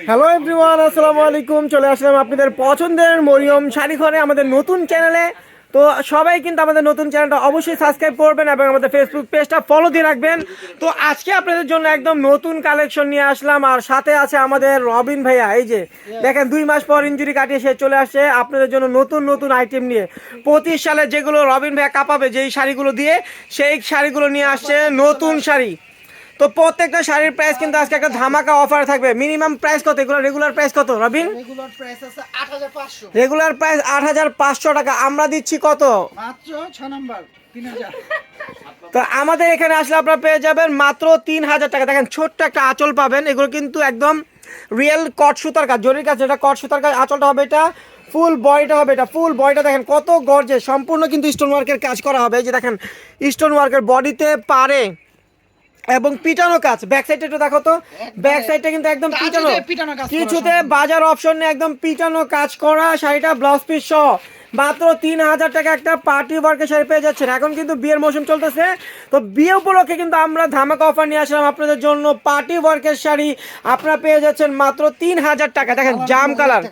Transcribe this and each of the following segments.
Hello everyone, আসসালামু আলাইকুম। চলে আসলাম আপনাদের পছন্দের মরিয়ম শাড়ি ঘরে আমাদের নতুন চ্যানেলে। তো সবাই কিন্তু আমাদের নতুন চ্যানেলটা অবশ্যই সাবস্ক্রাইব করবেন এবং আমাদের ফেসবুক পেজটা ফলো দিয়ে রাখবেন। তো আজকে আপনাদের জন্য একদম নতুন কালেকশন নিয়ে আসলাম, আর সাথে আছে আমাদের রবিন ভাইয়া। এই যে দেখেন, 2 মাস পর ইনজুরি কাটিয়ে সে চলে আসছে আপনাদের জন্য নতুন নতুন আইটেম নিয়ে। 25 সালে যেগুলো রবিন ভাইয়া কাঁপাবে যেই শাড়িগুলো দিয়ে, সেই শাড়িগুলো নিয়ে আসছে নতুন শাড়ি। তো প্রত্যেকটা শাড়ির প্রাইস কিন্তু আজকে একটা ধামাকা অফার থাকবে। মিনিমাম প্রাইস কত? এগুলো রেগুলার প্রাইস কত রবিন? রেগুলার প্রাইস আছে 8500, রেগুলার প্রাইস 8500 টাকা। আমরা দিচ্ছি কত? মাত্র 6 নাম্বার 3000। তো আমাদের এখানে আসলে আপনারা পেয়ে যাবেন মাত্র 3000 টাকা। দেখেন ছোট্ট একটা আঁচল পাবেন, এগুলো কিন্তু একদম রিয়েল কট সুতার কাজ, জরির কাজ, যেটা কট সুতার কাজ। আঁচলটা হবে এটা, ফুল বডিটা হবে এটা, ফুল বডিটা দেখেন কত গর্জে, সম্পূর্ণ কিন্তু স্টোন ওয়ার্কের কাজ করা হবে। এই যে দেখেন স্টোন ওয়ার্কের বডিতে পারে এবং পিটানো কাজ। ব্যাক সাইডটা একটু দেখো তো, ব্যাক সাইডটা কিন্তু একদম পিটানো, কিছুতে বাজার অপশন নেই, একদম পিটানো কাজ করা শাড়িটা ব্লাউজ পিস সহ মাত্র 3000 টাকা একটা পার্টি ওয়ার্কের শাড়ি পেয়ে যাচ্ছেন। এখন কিন্তু বিয়ের মৌসুম চলতেছে, তো বিয়ে উপলক্ষে কিন্তু আমরা ধামাকা অফার নিয়ে আসলাম আপনাদের জন্য। পার্টি ওয়ার্কের শাড়ি আপনারা পেয়ে যাচ্ছেন মাত্র 3000 টাকা। দেখেন জাম কালার,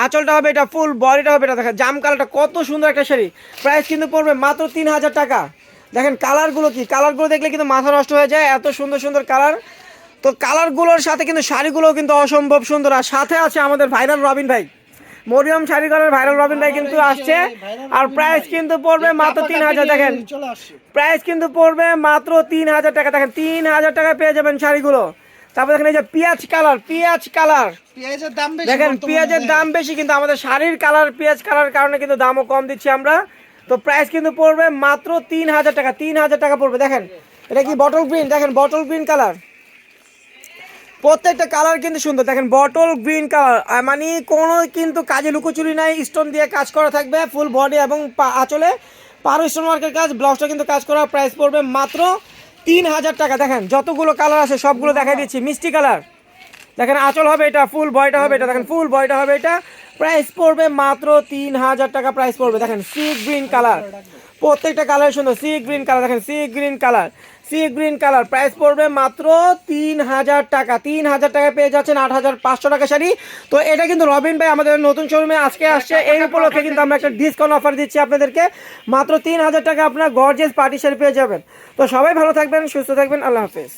আঁচলটা হবে এটা, ফুল বডিটা হবে এটা। দেখেন জাম কালারটা কত সুন্দর একটা শাড়ি, প্রাইস কিন্তু পড়বে মাত্র 3000 টাকা। দেখেন কালারগুলো কি, কালারগুলো দেখলে কিন্তু মাথা নষ্ট হয়ে যায়, এত সুন্দর সুন্দর কালার। তো কালারগুলোর সাথে কিন্তু শাড়িগুলোও কিন্তু অসম্ভব সুন্দর। আর সাথে আছে আমাদের ভাইরাল রবিন ভাই, মরিয়ম শাড়ি ঘরের ভাইরাল রবিন ভাই কিন্তু আসছে। আর প্রাইস কিন্তু পড়বে মাত্র 3000। দেখেন প্রাইস কিন্তু পড়বে মাত্র 3000 টাকা। দেখেন 3000 টাকায় পেয়ে যাবেন শাড়িগুলো। তারপর দেখেন এই যে পেঁয়াজ কালার, পেঁয়াজ কালার, পেঁয়াজের দাম বেশি, দেখেন পেঁয়াজের দাম বেশি, কিন্তু আমাদের শাড়ির কালার পেঁয়াজ কালার কারণে কিন্তু দামও কম দিচ্ছি আমরা। তো প্রাইস কিন্তু পড়বে মাত্র 3000 টাকা, 3000 টাকা পড়বে। দেখেন এটা কি বটল গ্রিন, দেখেন বটল গ্রিন কালার, প্রত্যেকটা কালার কিন্তু সুন্দর। দেখেন বটল গ্রিন কালার, মানে কোনো কিন্তু কাজে লুকোচুরি নাই, স্টোন দিয়ে কাজ করা থাকবে ফুল বডি এবং আঁচলে পারো স্টোন ওয়ার্কের কাজ, ব্লাউজটা কিন্তু কাজ করা। প্রাইস পড়বে মাত্র 3000 টাকা। দেখেন যতগুলো কালার আছে সবগুলো দেখাই দিচ্ছি। মিষ্টি কালার, দেখেন আঁচল হবে এটা, ফুল বয়টা হবে এটা, দেখেন ফুল বয়টা হবে এটা। প্রাইস পড়বে মাত্র 3000 টাকা প্রাইস পড়বে। দেখেন সি গ্রিন কালার, প্রত্যেকটা কালার সুন্দর। সি গ্রিন কালার, দেখেন sea green colour, sea green colour, price পড়বে মাত্র 3000 টাকা। 3000 টাকায় পেয়ে যাচ্ছেন 8500 টাকা শাড়ি। তো এটা কিন্তু রবিন ভাই আমাদের নতুন শোরুমে আজকে আসছে, এই উপলক্ষে কিন্তু আমরা একটা ডিসকাউন্ট অফার দিচ্ছি আপনাদেরকে। মাত্র 3000 টাকা আপনার গর্জিয়াস পার্টি শাড়ি পেয়ে যাবেন। তো সবাই ভালো থাকবেন, সুস্থ থাকবেন, আল্লাহ হাফেজ।